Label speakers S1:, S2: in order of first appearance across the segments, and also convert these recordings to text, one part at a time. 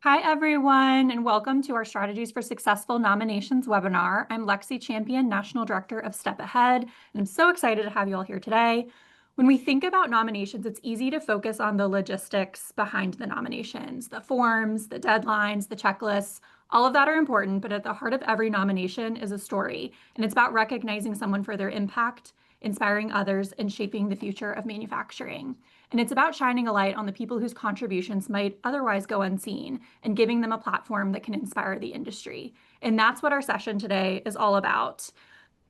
S1: Hi, everyone, and welcome to our Strategies for Successful Nominations webinar. I'm Lexi Champion, National Director of Step Ahead, and I'm so excited to have you all here today. When we think about nominations, it's easy to focus on the logistics behind the nominations, the forms, the deadlines, the checklists. All of that are important, but at the heart of every nomination is a story, and it's about recognizing someone for their impact, inspiring others, and shaping the future of manufacturing. And it's about shining a light on the people whose contributions might otherwise go unseen and giving them a platform that can inspire the industry. And that's what our session today is all about.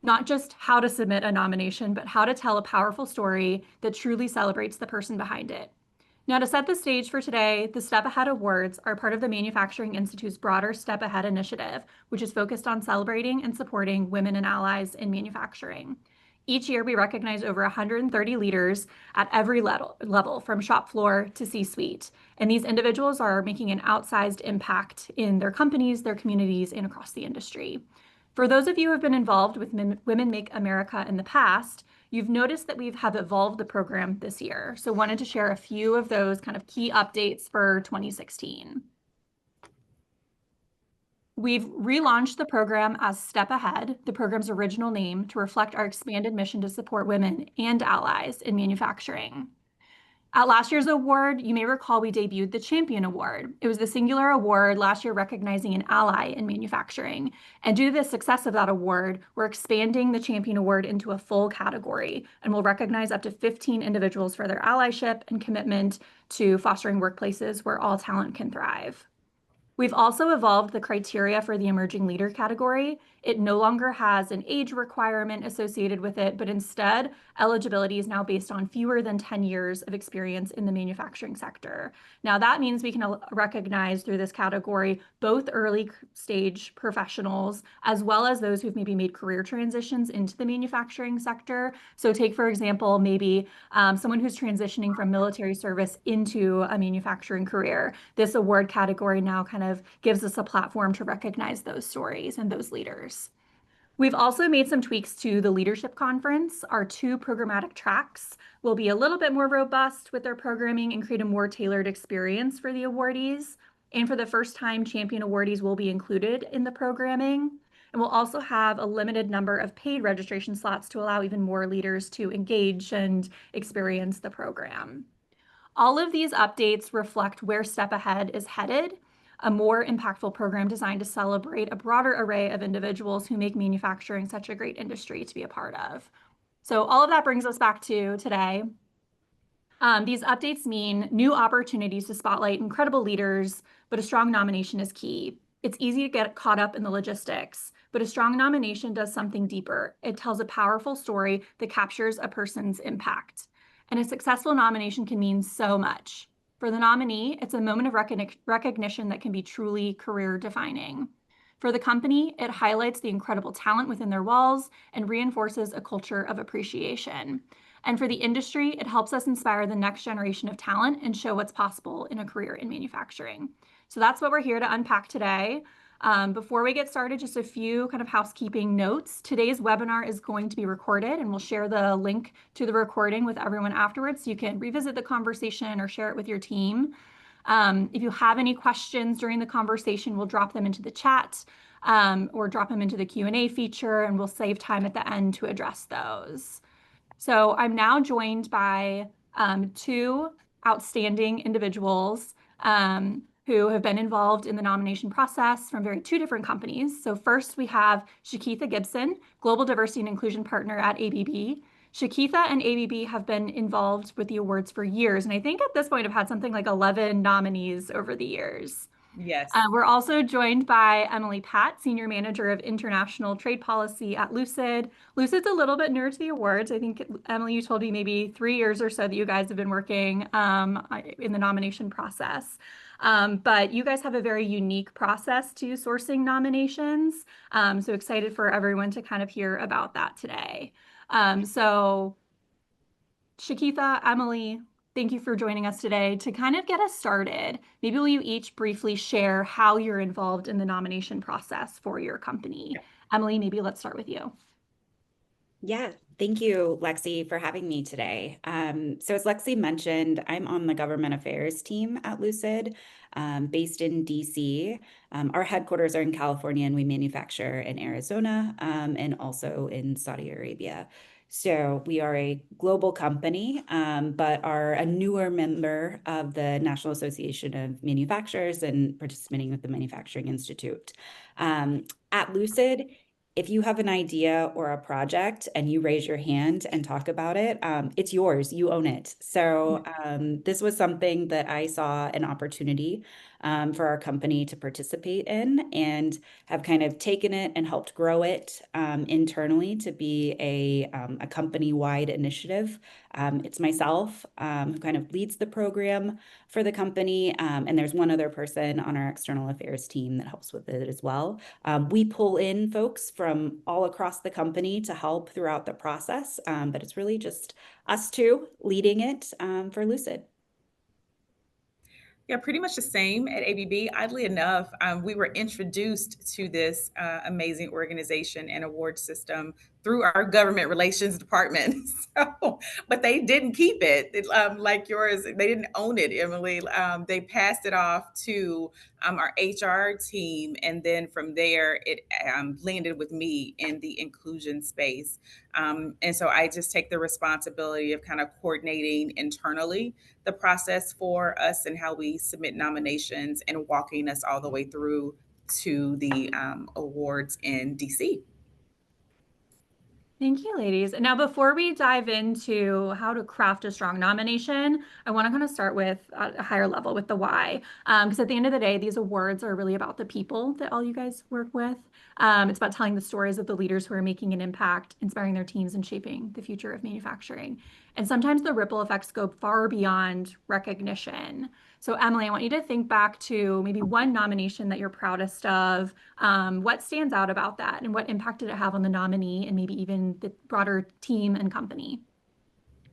S1: Not just how to submit a nomination, but how to tell a powerful story that truly celebrates the person behind it. Now, to set the stage for today, the Step Ahead Awards are part of the Manufacturing Institute's broader Step Ahead initiative, which is focused on celebrating and supporting women and allies in manufacturing. Each year, we recognize over 130 leaders at every level, from shop floor to C-suite. And these individuals are making an outsized impact in their companies, their communities, and across the industry. For those of you who have been involved with Women Make America in the past, you've noticed that we have evolved the program this year. So wanted to share a few of those kind of key updates for 2016. We've relaunched the program as Step Ahead, the program's original name, to reflect our expanded mission to support women and allies in manufacturing. At last year's award, you may recall we debuted the Champion Award. It was the singular award last year recognizing an ally in manufacturing. And due to the success of that award, we're expanding the Champion Award into a full category, and we'll recognize up to 15 individuals for their allyship and commitment to fostering workplaces where all talent can thrive. We've also evolved the criteria for the emerging leader category. It no longer has an age requirement associated with it, but instead, eligibility is now based on fewer than 10 years of experience in the manufacturing sector. Now, that means we can recognize through this category both early stage professionals as well as those who've maybe made career transitions into the manufacturing sector. So take, for example, maybe someone who's transitioning from military service into a manufacturing career. This award category now kind of gives us a platform to recognize those stories and those leaders. We've also made some tweaks to the leadership conference. Our two programmatic tracks will be a little bit more robust with their programming and create a more tailored experience for the awardees. And for the first time, champion awardees will be included in the programming. And we'll also have a limited number of paid registration slots to allow even more leaders to engage and experience the program. All of these updates reflect where Step Ahead is headed, a more impactful program designed to celebrate a broader array of individuals who make manufacturing such a great industry to be a part of. So all of that brings us back to today. These updates mean new opportunities to spotlight incredible leaders, but a strong nomination is key. It's easy to get caught up in the logistics, but a strong nomination does something deeper. It tells a powerful story that captures a person's impact. And a successful nomination can mean so much. For the nominee, it's a moment of recognition that can be truly career defining. For the company, it highlights the incredible talent within their walls and reinforces a culture of appreciation. And for the industry, it helps us inspire the next generation of talent and show what's possible in a career in manufacturing. So that's what we're here to unpack today. Before we get started, just a few kind of housekeeping notes. Today's webinar is going to be recorded, and we'll share the link to the recording with everyone afterwards so you can revisit the conversation or share it with your team. If you have any questions during the conversation, we'll drop them into the chat or drop them into the Q&A feature, and we'll save time at the end to address those. So I'm now joined by two outstanding individuals who have been involved in the nomination process from two different companies. So first we have Shakitha Gibson, Global Diversity and Inclusion Partner at ABB. Shakitha and ABB have been involved with the awards for years, and I think at this point have had something like 11 nominees over the years.
S2: Yes.
S1: We're also joined by Emily Pat, Senior Manager of International Trade Policy at Lucid. Lucid's a little bit newer to the awards. I think, Emily, you told me maybe 3 years or so that you guys have been working in the nomination process. But you guys have a very unique process to sourcing nominations. So excited for everyone to kind of hear about that today. So Shakitha, Emily, thank you for joining us today. To kind of get us started, maybe will you each briefly share how you're involved in the nomination process for your company? Emily, maybe let's start with you.
S3: Yeah,
S2: Thank you, Lexi, for having me today. So, as Lexi mentioned, I'm on the government affairs team at Lucid, based in DC. Our headquarters are in California, and we manufacture in Arizona, and also in Saudi Arabia. So, we are a global company, but are a newer member of the National Association of Manufacturers and participating with the Manufacturing Institute. At Lucid, if you have an idea or a project and you raise your hand and talk about it, it's yours. You own it. So this was something that I saw an opportunity for our company to participate in, and have kind of taken it and helped grow it internally to be a company-wide initiative. It's myself who kind of leads the program for the company, and there's one other person on our external affairs team that helps with it as well. We pull in folks from all across the company to help throughout the process, but it's really just us two leading it for Lucid.
S3: Yeah, pretty much the same at ABB. Oddly enough, we were introduced to this amazing organization and award system through our government relations department. So, but they didn't keep it, like yours. They didn't own it, Emily. They passed it off to our HR team, and then from there, it landed with me in the inclusion space. And so I just take the responsibility of kind of coordinating internally the process for us and how we submit nominations and walking us all the way through to the awards in DC.
S1: Thank you, ladies. Now, before we dive into how to craft a strong nomination, I want to kind of start with a higher level with the why. Because at the end of the day, these awards are really about the people that all you guys work with. It's about telling the stories of the leaders who are making an impact, inspiring their teams, and shaping the future of manufacturing. And sometimes the ripple effects go far beyond recognition. So, Emily, I want you to think back to maybe one nomination that you're proudest of. What stands out about that, and what impact did it have on the nominee and maybe even the broader team and company?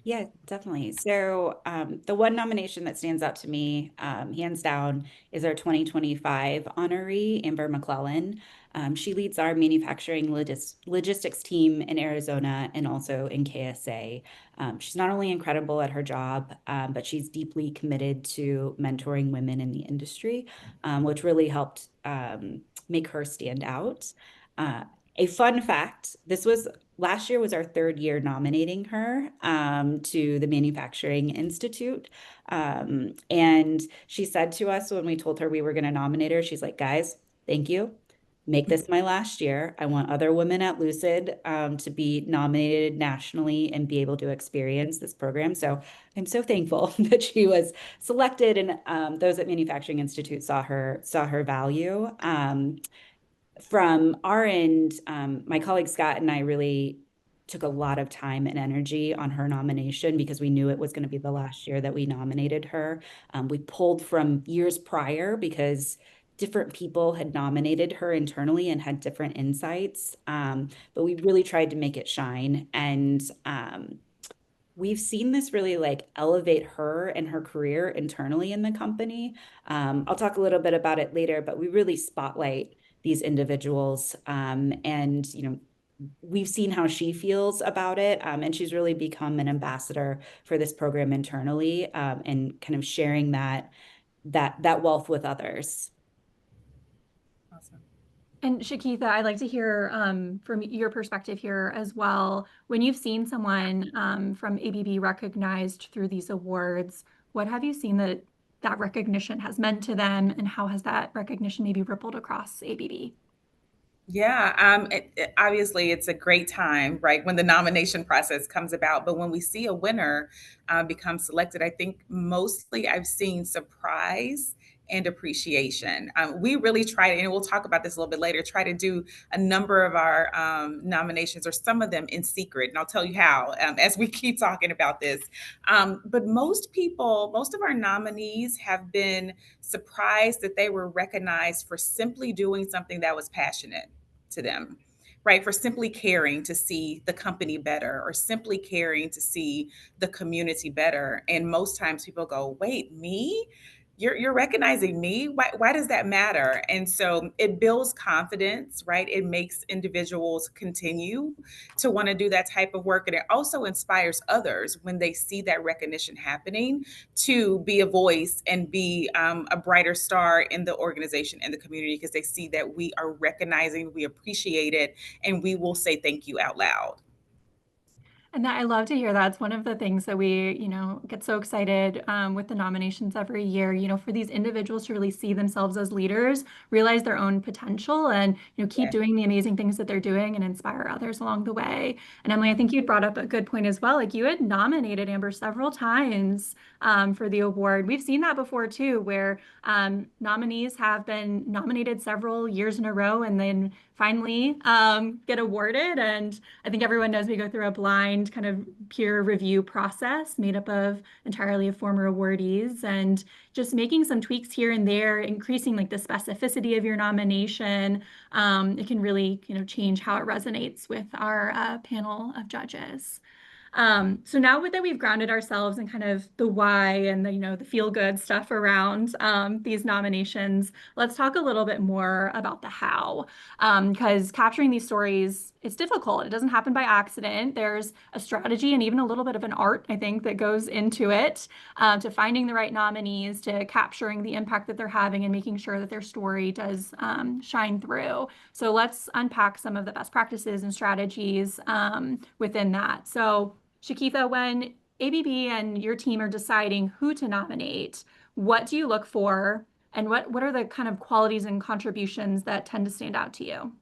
S2: Yeah, definitely. So, the one nomination that stands out to me, hands down, is our 2025 honoree, Amber McClellan. She leads our manufacturing logistics team in Arizona and also in KSA. She's not only incredible at her job, but she's deeply committed to mentoring women in the industry, which really helped make her stand out. A fun fact, this was last year was our third year nominating her to the Manufacturing Institute. And she said to us when we told her we were going to nominate her, she's like, guys, thank you. Make this my last year. I want other women at Lucid to be nominated nationally and be able to experience this program. So I'm so thankful that she was selected, and those at Manufacturing Institute saw her value. From our end, my colleague Scott and I really took a lot of time and energy on her nomination because we knew it was going to be the last year that we nominated her. We pulled from years prior because different people had nominated her internally and had different insights. But we really tried to make it shine. And we've seen this really like elevate her and her career internally in the company. I'll talk a little bit about it later, but we really spotlight these individuals. And, we've seen how she feels about it. And she's really become an ambassador for this program internally, and kind of sharing that wealth with others.
S3: Awesome.
S1: And Shakitha, I'd like to hear from your perspective here as well. When you've seen someone from ABB recognized through these awards, what have you seen that that recognition has meant to them, and how has that recognition maybe rippled across ABB?
S3: Yeah, obviously it's a great time, right, when the nomination process comes about. But when we see a winner become selected, I think mostly I've seen surprise and appreciation. We really try to, and we'll talk about this a little bit later, try to do a number of our nominations or some of them in secret. And I'll tell you how as we keep talking about this. But most people, most of our nominees have been surprised that they were recognized for simply doing something that was passionate to them, right? For simply caring to see the company better or simply caring to see the community better. And most times people go, wait, me? you're recognizing me. Why does that matter? And so it builds confidence, right? It makes individuals continue to want to do that type of work. And it also inspires others when they see that recognition happening to be a voice and be a brighter star in the organization and the community, because they see that we are recognizing, we appreciate it, and we will say thank you out loud.
S1: And that I love to hear that. It's one of the things that we, get so excited with the nominations every year, for these individuals to really see themselves as leaders, realize their own potential, and, keep
S3: Yeah.
S1: doing the amazing things that they're doing and inspire others along the way. And Emily, I think you brought up a good point as well. Like you had nominated Amber several times for the award. We've seen that before too, where nominees have been nominated several years in a row and then finally get awarded. And I think everyone knows we go through a blind kind of peer review process made up of entirely of former awardees, and just making some tweaks here and there, increasing like the specificity of your nomination. It can really, change how it resonates with our panel of judges. So now that we've grounded ourselves in kind of the why and the feel good stuff around these nominations, let's talk a little bit more about the how. Because capturing these stories, it's difficult. It doesn't happen by accident. There's a strategy and even a little bit of an art, I think, that goes into it, to finding the right nominees, to capturing the impact that they're having and making sure that their story does shine through. So let's unpack some of the best practices and strategies within that. So Shakitha, when ABB and your team are deciding who to nominate, what do you look for, and what are the kind of qualities and contributions that tend to stand out to you?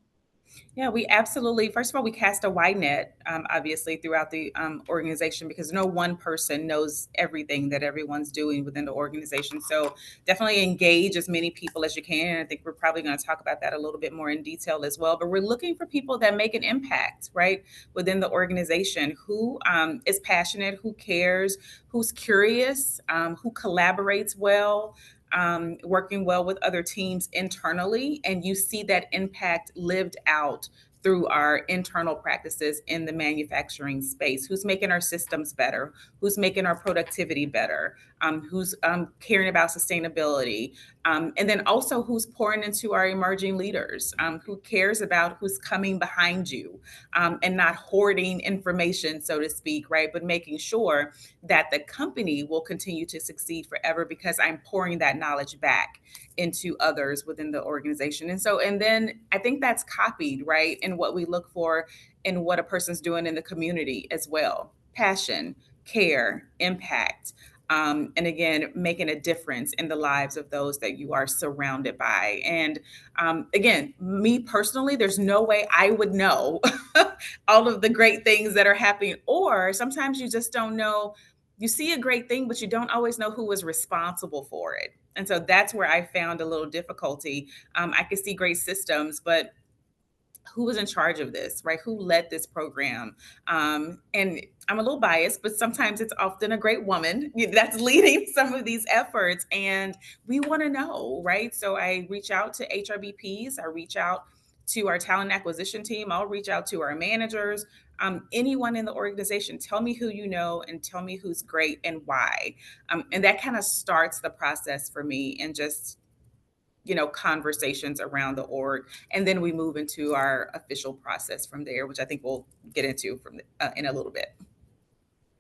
S3: Yeah, we absolutely, first of all, we cast a wide net, obviously, throughout the organization, because no one person knows everything that everyone's doing within the organization. So definitely engage as many people as you can. And I think we're probably going to talk about that a little bit more in detail as well. But we're looking for people that make an impact, right, within the organization, who is passionate, who cares, who's curious, who collaborates well, working well with other teams internally, and you see that impact lived out through our internal practices in the manufacturing space. Who's making our systems better? Who's making our productivity better? Who's caring about sustainability? And then also who's pouring into our emerging leaders? Who cares about who's coming behind you, and not hoarding information, so to speak, right? But making sure that the company will continue to succeed forever because I'm pouring that knowledge back into others within the organization. And then I think that's copied, right? In what we look for in what a person's doing in the community as well. Passion, care, impact. And again, making a difference in the lives of those that you are surrounded by. And again, me personally, there's no way I would know all of the great things that are happening. Or sometimes you just don't know. You see a great thing, but you don't always know who was responsible for it. And so that's where I found a little difficulty. I could see great systems, but who was in charge of this, right? Who led this program? And I'm a little biased, but sometimes it's often a great woman that's leading some of these efforts. And we want to know, right? So I reach out to HRBPs, I reach out to our talent acquisition team, I'll reach out to our managers, anyone in the organization. Tell me who you know and tell me who's great and why. And that kind of starts the process for me, and just conversations around the org, and then we move into our official process from there, which I think we'll get into from in a little bit.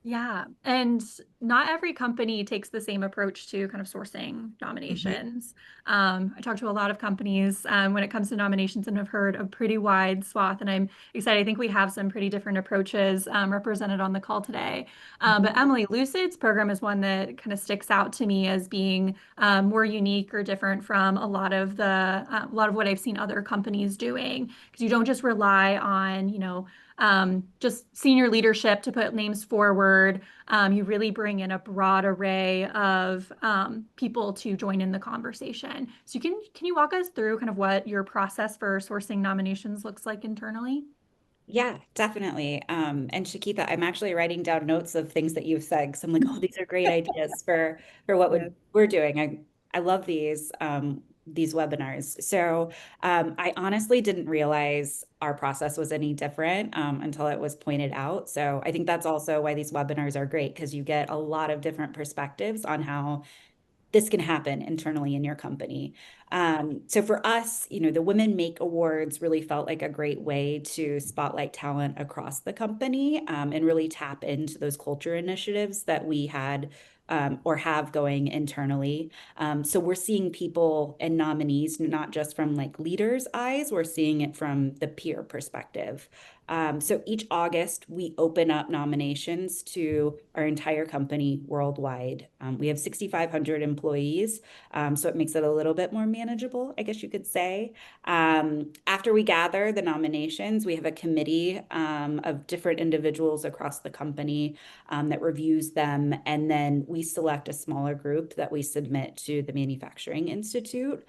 S1: Yeah, and not every company takes the same approach to kind of sourcing
S3: Mhm.
S1: nominations. I talk to a lot of companies when it comes to nominations and have heard a pretty wide swath, and I'm excited. I think we have some pretty different approaches represented on the call today. But
S3: Mhm.
S1: Emily, Lucid's program is one that kind of sticks out to me as being more unique or different from a lot of what I've seen other companies doing, because you don't just rely on, just senior leadership to put names forward. You really bring in a broad array of people to join in the conversation. So can you walk us through kind of what your process for sourcing nominations looks like internally?
S2: Yeah, definitely. And Shakita, I'm actually writing down notes of things that you've said, because I'm like, oh, these are great ideas for what
S3: Yes.
S2: we're doing. I love these webinars. So I honestly didn't realize our process was any different until it was pointed out. So I think that's also why these webinars are great, because you get a lot of different perspectives on how this can happen internally in your company. So for us, the Women Make Awards really felt like a great way to spotlight talent across the company, and really tap into those culture initiatives that we had or have going internally. So we're seeing people and nominees, not just from like leaders' eyes, we're seeing it from the peer perspective. So each August, we open up nominations to our entire company worldwide. We have 6,500 employees, so it makes it a little bit more manageable, I guess you could say. After we gather the nominations, we have a committee of different individuals across the company that reviews them, and then we select a smaller group that we submit to the Manufacturing Institute.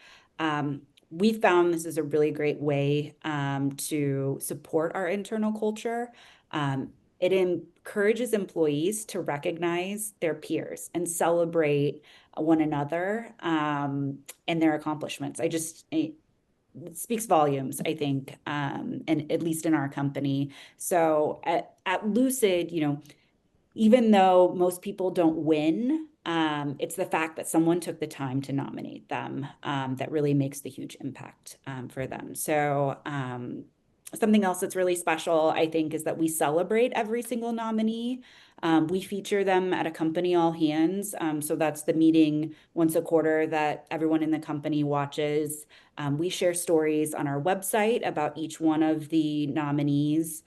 S2: We found this is a really great way to support our internal culture. It encourages employees to recognize their peers and celebrate one another and their accomplishments. It speaks volumes, I think, and at least in our company. So at Lucid, even though most people don't win, it's the fact that someone took the time to nominate them that really makes the huge impact for them. So something else that's really special, I think, is that we celebrate every single nominee. We feature them at a company all hands. So that's the meeting once a quarter that everyone in the company watches. We share stories on our website about each one of the nominees.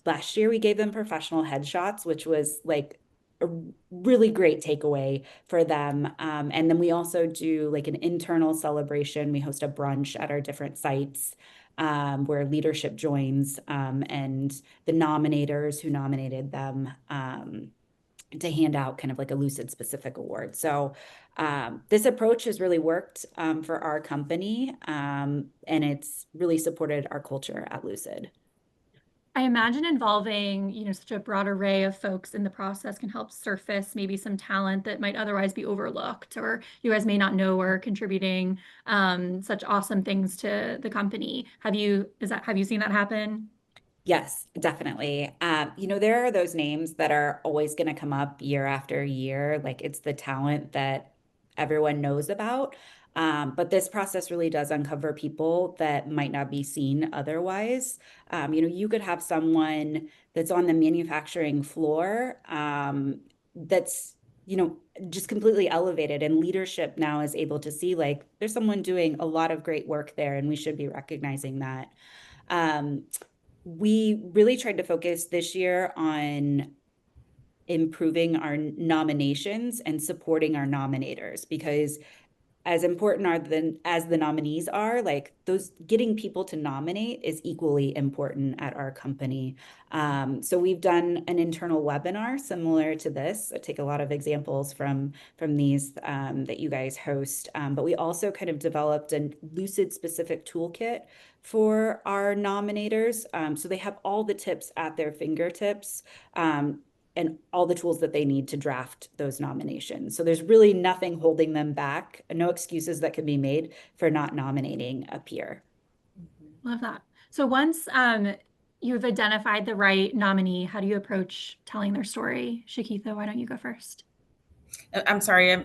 S2: Last year, we gave them professional headshots, which was like a really great takeaway for them. And then we also do like an internal celebration. We host a brunch at our different sites where leadership joins and the nominators who nominated them to hand out kind of like a Lucid specific award. So this approach has really worked for our company, and it's really supported our culture at Lucid.
S1: I imagine involving, such a broad array of folks in the process can help surface maybe some talent that might otherwise be overlooked, or you guys may not know are contributing such awesome things to the company. Have you seen that happen?
S2: Yes, definitely. There are those names that are always going to come up year after year. Like it's the talent that everyone knows about. But this process really does uncover people that might not be seen otherwise. You could have someone that's on the manufacturing floor that's, just completely elevated, and leadership now is able to see like there's someone doing a lot of great work there, and we should be recognizing that. Um, we really tried to focus this year on improving our nominations and supporting our nominators, because as important as the nominees are, like those getting people to nominate is equally important at our company. So we've done an internal webinar similar to this. I take a lot of examples from these that you guys host, but we also kind of developed a Lucid specific toolkit for our nominators. So they have all the tips at their fingertips. And all the tools that they need to draft those nominations. So there's really nothing holding them back, no excuses that can be made for not nominating a peer.
S1: Love that. So once you've identified the right nominee, how do you approach telling their story? Shakitha, why don't you go first?
S3: I'm sorry,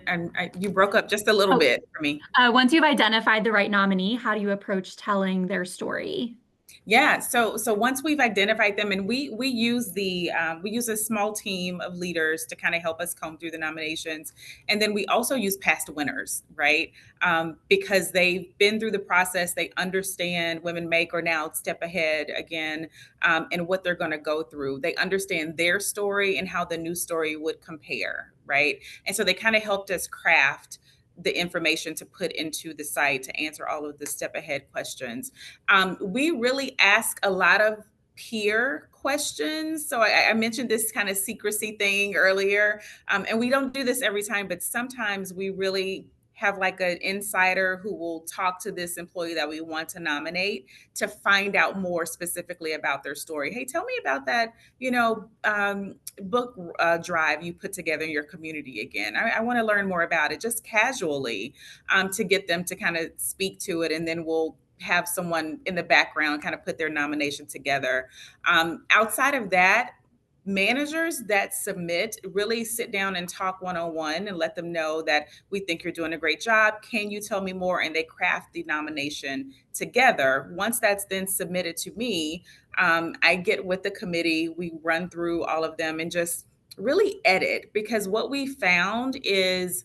S3: you broke up just a little bit for me.
S1: Once you've identified the right nominee, how do you approach telling their story?
S3: Yeah, so once we've identified them, and we use we use a small team of leaders to kind of help us comb through the nominations, and then we also use past winners, right? Because they've been through the process, they understand Women Make or now Step Ahead again, and what they're going to go through. They understand their story and how the new story would compare, right? And so they kind of helped us craft the information to put into the site to answer all of the step ahead questions. We really ask a lot of peer questions. So I mentioned this kind of secrecy thing earlier, and we don't do this every time, but sometimes we really have like an insider who will talk to this employee that we want to nominate to find out more specifically about their story. Hey, tell me about that, book drive you put together in your community again. I want to learn more about it, just casually, to get them to kind of speak to it, and then we'll have someone in the background kind of put their nomination together. Outside of that, managers that submit really sit down and talk one-on-one and let them know that we think you're doing a great job. Can you tell me more? And they craft the nomination together. Once that's then submitted to me, I get with the committee, we run through all of them and just really edit, because what we found is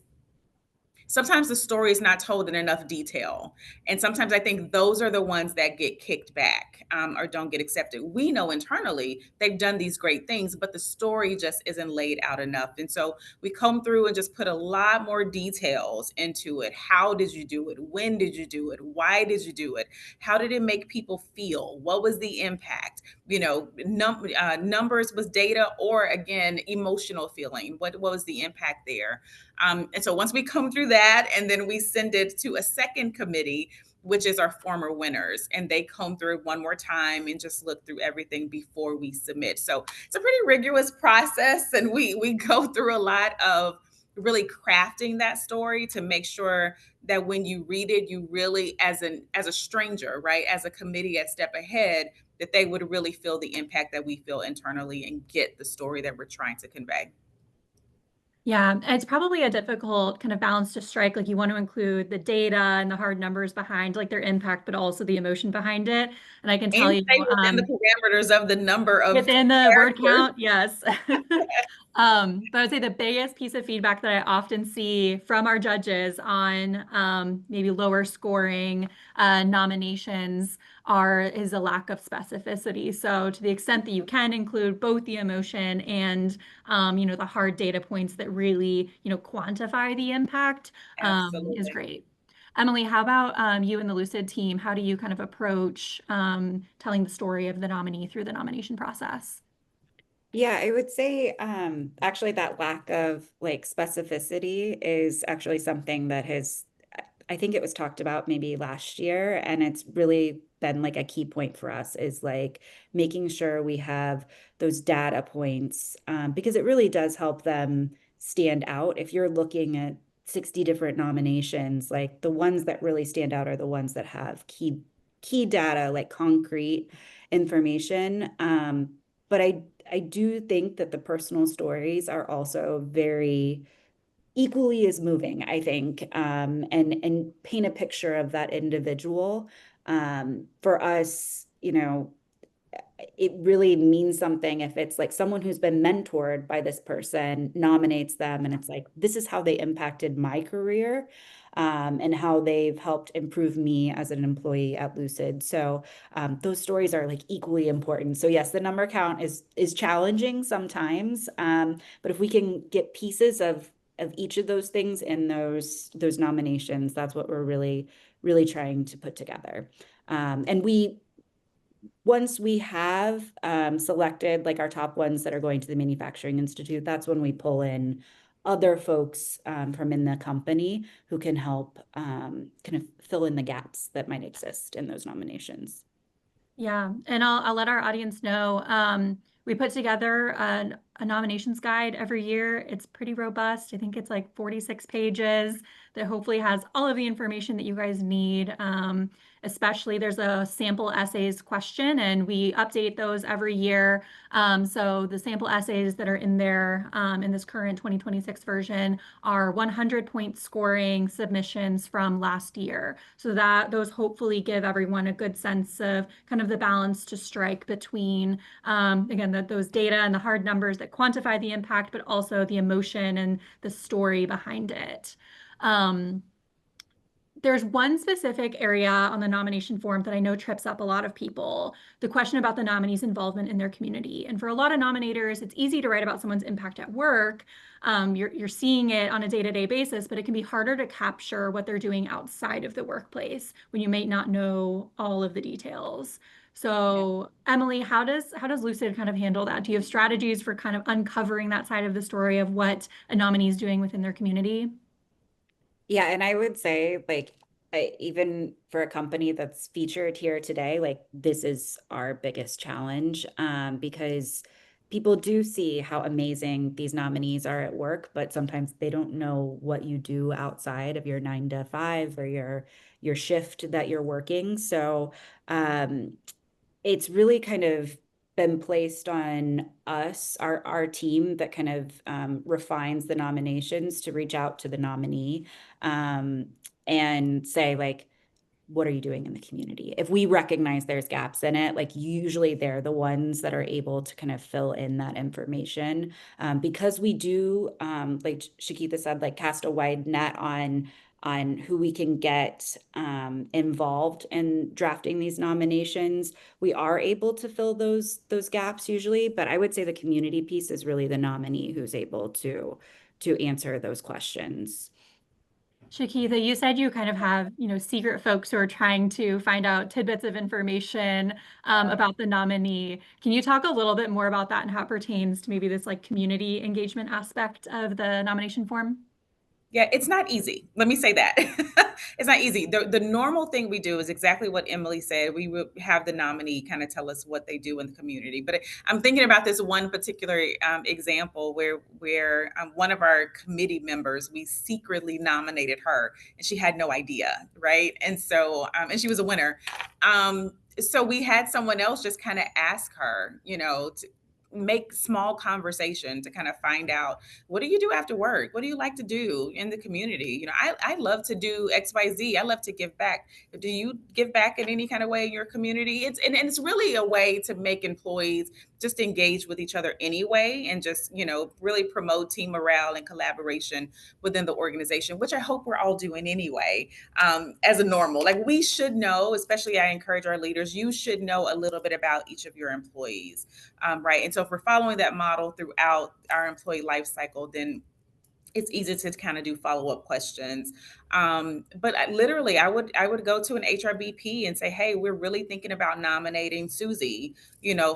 S3: sometimes the story is not told in enough detail. And sometimes I think those are the ones that get kicked back, or don't get accepted. We know internally they've done these great things, but the story just isn't laid out enough. And so we come through and just put a lot more details into it. How did you do it? When did you do it? Why did you do it? How did it make people feel? What was the impact? Numbers with data, or again, emotional feeling. What was the impact there? And so once we come through that, and then we send it to a second committee, which is our former winners, and they come through one more time and just look through everything before we submit. So it's a pretty rigorous process, and we go through a lot of really crafting that story to make sure that when you read it, you really, as a stranger, right, as a committee at Step Ahead, that they would really feel the impact that we feel internally and get the story that we're trying to convey.
S1: Yeah, it's probably a difficult kind of balance to strike. Like you want to include the data and the hard numbers behind like their impact, but also the emotion behind it. And I can tell
S3: And
S1: you,
S3: stay within the parameters of the number of
S1: within the word
S3: characters.
S1: count, yes. But I would say the biggest piece of feedback that I often see from our judges on maybe lower scoring nominations is a lack of specificity. So to the extent that you can include both the emotion and the hard data points that really, quantify the impact is
S3: Absolutely.
S1: great. Emily, how about you and the Lucid team? How do you kind of approach telling the story of the nominee through the nomination process?
S2: Yeah, I would say actually that lack of like specificity is actually something that has, I think it was talked about maybe last year, and it's really been like a key point for us is like making sure we have those data points, because it really does help them stand out. If you're looking at 60 different nominations, like the ones that really stand out are the ones that have key data, like concrete information. But I do think that the personal stories are also very equally as moving, I think, and paint a picture of that individual. For us, it really means something if it's like someone who's been mentored by this person nominates them, and it's like, this is how they impacted my career, and how they've helped improve me as an employee at Lucid. So those stories are like equally important. So yes, the number count is challenging sometimes, but if we can get pieces of each of those things in those nominations, that's what we're really trying to put together. And once we have selected like our top ones that are going to the Manufacturing Institute, that's when we pull in other folks from in the company who can help kind of fill in the gaps that might exist in those nominations.
S1: Yeah, and I'll let our audience know. We put together a nominations guide every year. It's pretty robust. I think it's like 46 pages that hopefully has all of the information that you guys need. Especially there's a sample essays question, and we update those every year. So the sample essays that are in there in this current 2026 version are 100-point scoring submissions from last year. So that those hopefully give everyone a good sense of kind of the balance to strike between, again, those data and the hard numbers that quantify the impact, but also the emotion and the story behind it. There's one specific area on the nomination form that I know trips up a lot of people, the question about the nominee's involvement in their community. And for a lot of nominators, it's easy to write about someone's impact at work. You're seeing it on a day-to-day basis, but it can be harder to capture what they're doing outside of the workplace when you may not know all of the details.
S2: Yeah.
S1: So, Emily, how does Lucid kind of handle that? Do you have strategies for kind of uncovering that side of the story of what a nominee is doing within their community?
S2: Yeah, and I would say like even for a company that's featured here today, like this is our biggest challenge, because people do see how amazing these nominees are at work, but sometimes they don't know what you do outside of your 9 to 5 or your shift that you're working. So it's really kind of been placed on us, our team that kind of refines the nominations to reach out to the nominee and say, like, what are you doing in the community? If we recognize there's gaps in it, like usually they're the ones that are able to kind of fill in that information. Because we do, like Shakitha said, like cast a wide net on who we can get involved in drafting these nominations. We are able to fill those gaps usually, but I would say the community piece is really the nominee who's able to answer those questions.
S1: Shakitha, you said you kind of have, secret folks who are trying to find out tidbits of information about the nominee. Can you talk a little bit more about that and how it pertains to maybe this like community engagement aspect of the nomination form?
S3: Yeah, it's not easy. Let me say that. It's not easy. The normal thing we do is exactly what Emily said. We would have the nominee kind of tell us what they do in the community. But I'm thinking about this one particular example where one of our committee members, we secretly nominated her, and she had no idea, right? And so, and she was a winner. So we had someone else just kind of ask her, to make small conversation to kind of find out, what do you do after work? What do you like to do in the community? I love to do XYZ. I love to give back. Do you give back in any kind of way in your community? And it's really a way to make employees just engage with each other anyway, and just, really promote team morale and collaboration within the organization, which I hope we're all doing anyway, as a normal. Like, we should know, especially I encourage our leaders, you should know a little bit about each of your employees, right? And so if we're following that model throughout our employee life cycle, then it's easy to kind of do follow-up questions. But literally, I would go to an HRBP and say, hey, we're really thinking about nominating Susie,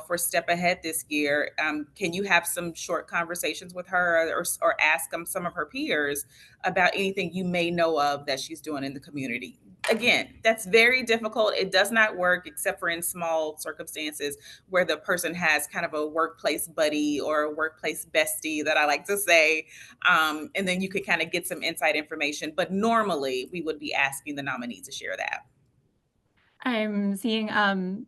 S3: for Step Ahead this year. Can you have some short conversations with her, or ask some of her peers about anything you may know of that she's doing in the community? Again, that's very difficult. It does not work except for in small circumstances where the person has kind of a workplace buddy or a workplace bestie, that I like to say. And then you could kind of get some inside information. But normally we would be asking the nominee to share that.
S1: I'm seeing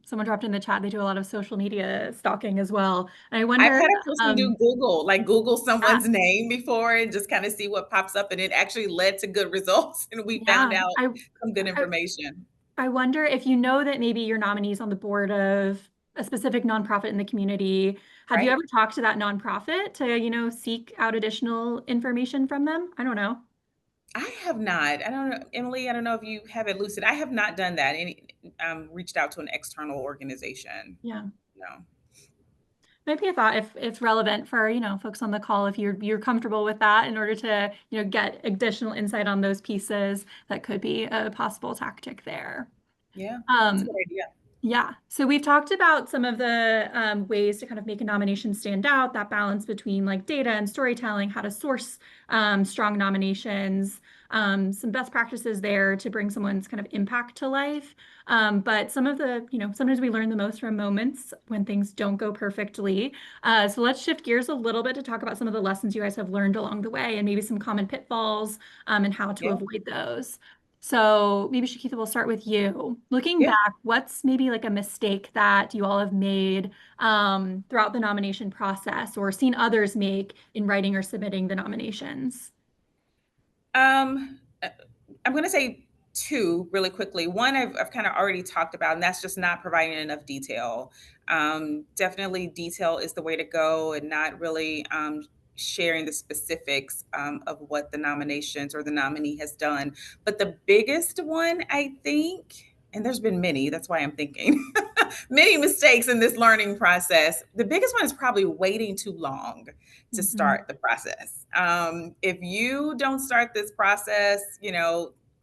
S1: someone dropped in the chat. They do a lot of social media stalking as well. And I
S3: I've
S1: wonder,
S3: had a person do Google, like Google
S1: yeah,
S3: someone's name before and just kind of see what pops up. And it actually led to good results. And we found
S1: yeah.
S3: out some good
S1: I
S3: information.
S1: I wonder if you know that maybe your nominee's on the board of a specific nonprofit in the community. Have you
S3: Right.
S1: ever talked to that nonprofit to, seek out additional information from them? I don't know.
S3: I have not. I don't know, Emily, I don't know if you have it lucid. I have not done that. Reached out to an external organization.
S1: Yeah.
S3: No.
S1: Maybe a thought if it's relevant for, folks on the call, if you're comfortable with that in order to, get additional insight on those pieces, that could be a possible tactic there.
S3: Yeah, that's a
S1: Um,
S3: good idea.
S1: Yeah, so we've talked about some of the ways to kind of make a nomination stand out, that balance between like data and storytelling, how to source strong nominations, some best practices there to bring someone's kind of impact to life. But some of the, sometimes we learn the most from moments when things don't go perfectly. So let's shift gears a little bit to talk about some of the lessons you guys have learned along the way and maybe some common pitfalls and how to
S3: Yeah.
S1: avoid those. So maybe Shakitha, we'll start with you. Looking
S3: Yeah.
S1: back, what's maybe like a mistake that you all have made throughout the nomination process or seen others make in writing or submitting the nominations?
S3: I'm going to say two really quickly. One I've kind of already talked about, and that's just not providing enough detail. Definitely detail is the way to go, and not really sharing the specifics of what the nominations or the nominee has done. But the biggest one, I think, and there's been many, that's why I'm thinking, many mistakes in this learning process. The biggest one is probably waiting too long to
S1: Mhm.
S3: start the process. If you don't start this process,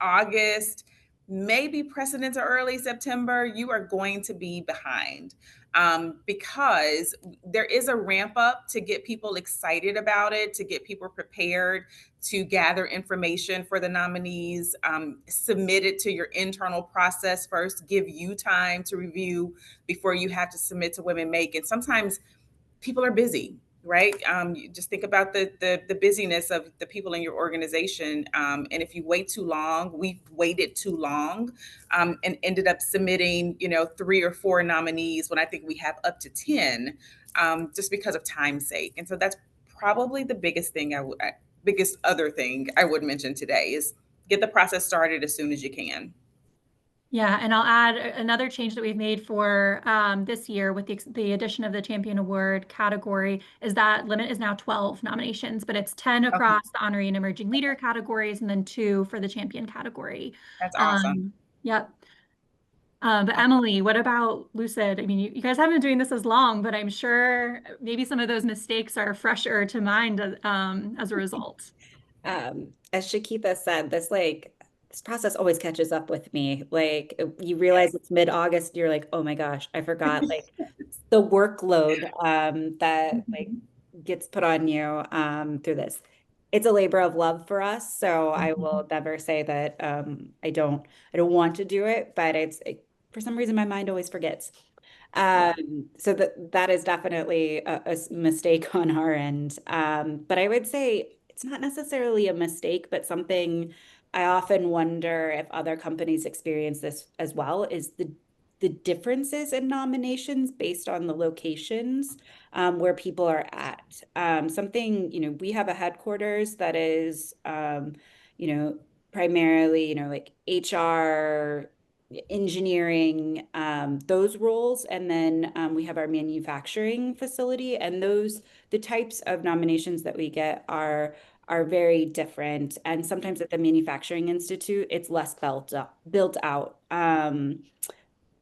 S3: August, maybe precedents are early September, you are going to be behind, because there is a ramp up to get people excited about it, to get people prepared, to gather information for the nominees, submit it to your internal process first, give you time to review before you have to submit to Women Make. And sometimes people are busy. right? You just think about the busyness of the people in your organization, and if you wait too long, we've waited too long, and ended up submitting, 3 or 4 nominees when I think we have up to 10, just because of time's sake. And so that's probably the biggest thing biggest other thing I would mention today is get the process started as soon as you can.
S1: Yeah, and I'll add another change that we've made for this year with the addition of the Champion Award category is that limit is now 12 nominations, but it's 10
S3: Okay,
S1: across the Honorary and Emerging Leader categories and then 2 for the Champion category.
S3: that's awesome.
S1: Um, yep. But Emily, what about Lucid? I mean, you guys haven't been doing this as long, but I'm sure maybe some of those mistakes are fresher to mind as a result.
S2: As Shakitha said, this process always catches up with me. Like you realize it's mid-August, you're like, oh my gosh, I forgot like the workload that like
S1: Mhm.
S2: gets put on you through this. It's a labor of love for us, so I
S1: Mhm.
S2: will never say that I don't want to do it, but for some reason my mind always forgets.
S1: Yeah.
S2: So that is definitely a mistake on our end. But I would say it's not necessarily a mistake, but something I often wonder if other companies experience this as well is the differences in nominations based on the locations where people are at. Something, we have a headquarters that is, you know, primarily, like HR engineering, those roles. And then we have our manufacturing facility, and the types of nominations that we get are very different. And sometimes at the Manufacturing Institute, it's less built out.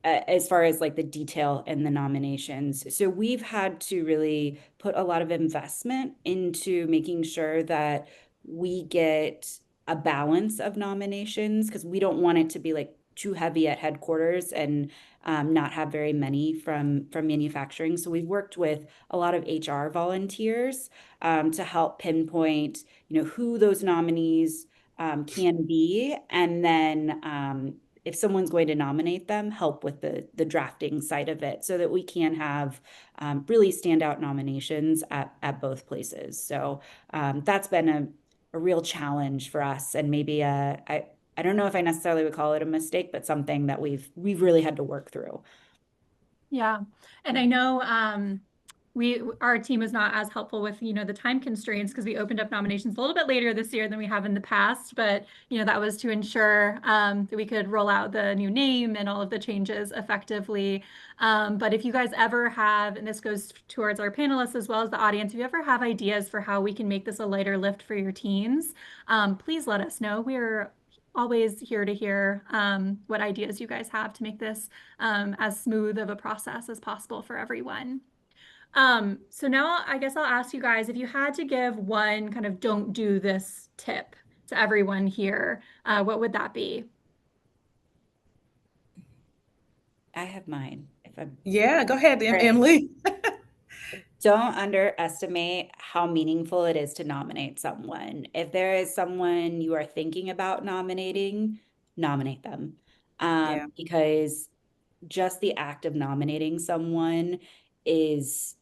S2: As far as like the detail in the nominations. So we've had to really put a lot of investment into making sure that we get a balance of nominations because we don't want it to be like too heavy at headquarters and not have very many from manufacturing. So we've worked with a lot of HR volunteers to help pinpoint, who those nominees can be, and then if someone's going to nominate them, help with the drafting side of it so that we can have really standout nominations at both places. So that's been a real challenge for us, and maybe I don't know if I necessarily would call it a mistake, but something that we've really had to work through.
S1: Yeah. And I know our team was not as helpful with, the time constraints because we opened up nominations a little bit later this year than we have in the past. But, that was to ensure that we could roll out the new name and all of the changes effectively. But if you guys ever have, and this goes towards our panelists as well as the audience, if you ever have ideas for how we can make this a lighter lift for your teams, please let us know. We're always here to hear what ideas you guys have to make this as smooth of a process as possible for everyone. So now I guess I'll ask you guys if you had to give one kind of don't do this tip to everyone here, what would that be?
S2: I have mine. If I'm
S3: Yeah, go ahead,
S2: All right.
S3: Emily.
S2: Don't underestimate how meaningful it is to nominate someone. If there is someone you are thinking about nominating, nominate them.
S3: Yeah,
S2: Because just the act of nominating someone is,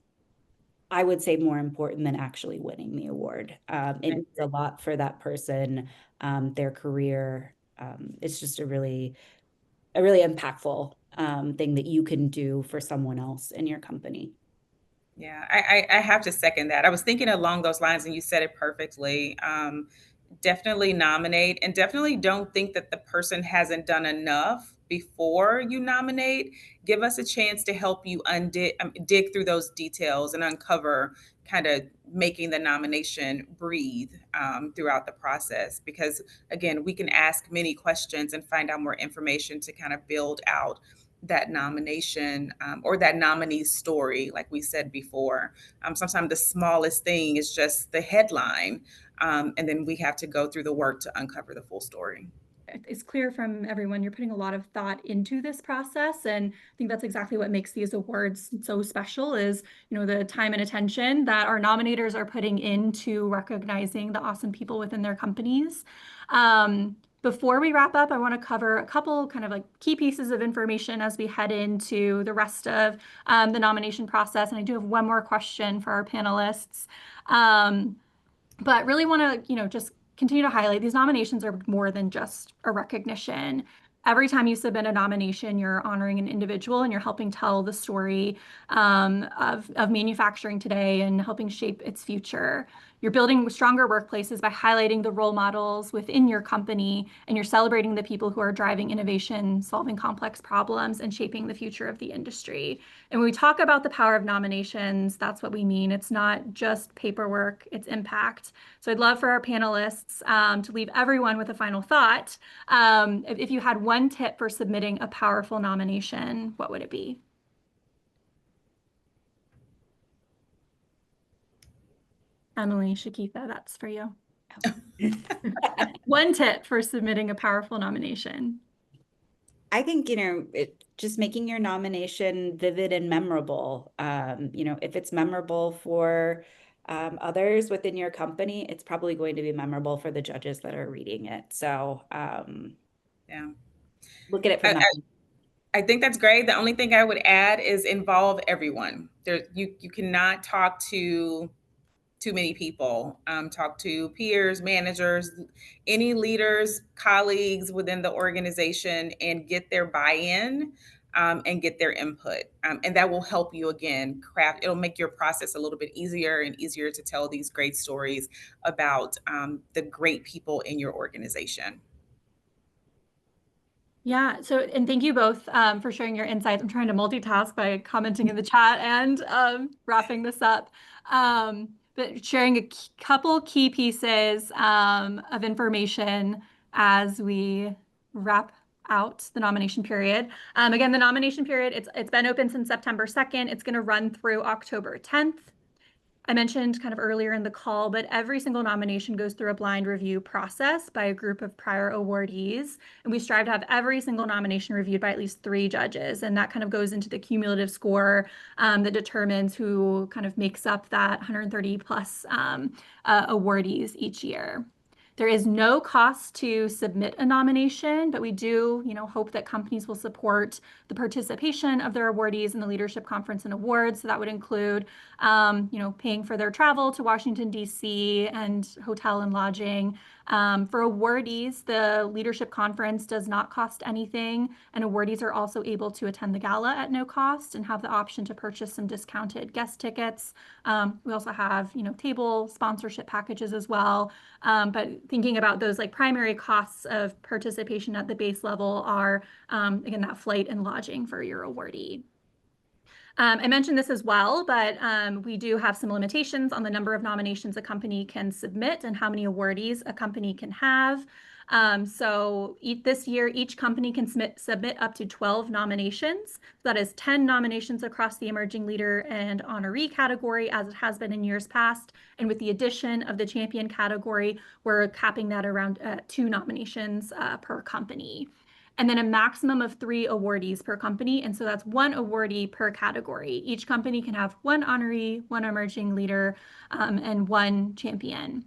S2: I would say, more important than actually winning the award. It
S3: I
S2: means a
S3: agree.
S2: lot for that person, their career. It's just a really impactful thing that you can do for someone else in your company.
S3: Yeah, I have to second that. I was thinking along those lines, and you said it perfectly. Definitely nominate, and definitely don't think that the person hasn't done enough before you nominate. Give us a chance to help you dig through those details and uncover kind of making the nomination breathe throughout the process. Because again, we can ask many questions and find out more information to kind of build out that nomination or that nominee's story, like we said before. Sometimes the smallest thing is just the headline, and then we have to go through the work to uncover the full story.
S1: It's clear from everyone you're putting a lot of thought into this process, and I think that's exactly what makes these awards so special is, the time and attention that our nominators are putting into recognizing the awesome people within their companies. Before we wrap up, I want to cover a couple kind of like key pieces of information as we head into the rest of the nomination process. And I do have one more question for our panelists. But really want to, just continue to highlight these nominations are more than just a recognition. Every time you submit a nomination, you're honoring an individual and you're helping tell the story of manufacturing today and helping shape its future. You're building stronger workplaces by highlighting the role models within your company, and you're celebrating the people who are driving innovation, solving complex problems, and shaping the future of the industry. And when we talk about the power of nominations, that's what we mean. It's not just paperwork, it's impact. So I'd love for our panelists to leave everyone with a final thought. If you had one tip for submitting a powerful nomination, what would it be? Emily, Shakitha, that's for you. One tip for submitting a powerful nomination.
S2: I think, just making your nomination vivid and memorable. If it's memorable for others within your company, it's probably going to be memorable for the judges that are reading it. So
S3: Yeah.
S2: look at it from that.
S3: I think that's great. The only thing I would add is involve everyone. You cannot talk to too many people. Talk to peers, managers, any leaders, colleagues within the organization, and get their buy-in and get their input. And that will help you again craft. It'll make your process a little bit easier and easier to tell these great stories about the great people in your organization.
S1: Yeah, and thank you both for sharing your insights. I'm trying to multitask by commenting in the chat and wrapping this up. But sharing a couple key pieces of information as we wrap out the nomination period. Again, the nomination period, it's been open since September 2nd. It's going to run through October 10th. I mentioned kind of earlier in the call, but every single nomination goes through a blind review process by a group of prior awardees. And we strive to have every single nomination reviewed by at least 3 judges. And that kind of goes into the cumulative score that determines who kind of makes up that 130 plus awardees each year. There is no cost to submit a nomination, but we do, hope that companies will support the participation of their awardees in the Leadership Conference and Awards. So that would include, paying for their travel to Washington, D.C. and hotel and lodging. For awardees, the Leadership Conference does not cost anything, and awardees are also able to attend the gala at no cost and have the option to purchase some discounted guest tickets. We also have, table sponsorship packages as well. But thinking about those like primary costs of participation at the base level are, again, that flight and lodging for your awardee. I mentioned this as well, but we do have some limitations on the number of nominations a company can submit and how many awardees a company can have. So this year, each company can submit up to 12 nominations. That is 10 nominations across the emerging leader and honoree category, as it has been in years past. And with the addition of the champion category, we're capping that around 2 nominations per company. And then a maximum of 3 awardees per company. And so that's 1 awardee per category. Each company can have 1 honoree, 1 emerging leader, and 1 champion.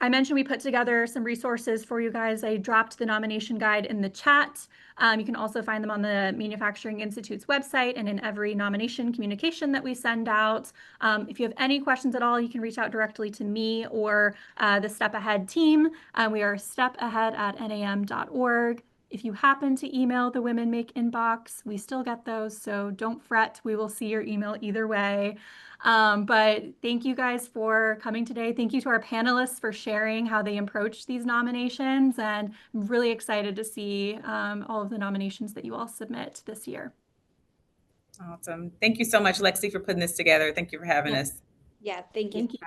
S1: I mentioned we put together some resources for you guys. I dropped the nomination guide in the chat. You can also find them on the Manufacturing Institute's website and in every nomination communication that we send out. If you have any questions at all, you can reach out directly to me or the Step Ahead team. We are stepahead@nam.org. If you happen to email the Women Make inbox, we still get those, so don't fret. We will see your email either way. But thank you guys for coming today. Thank you to our panelists for sharing how they approach these nominations. And I'm really excited to see all of the nominations that you all submit this year.
S3: Awesome. Thank you so much, Lexi, for putting this together. Thank you for having us.
S2: Yeah, thank you.
S1: Thank you.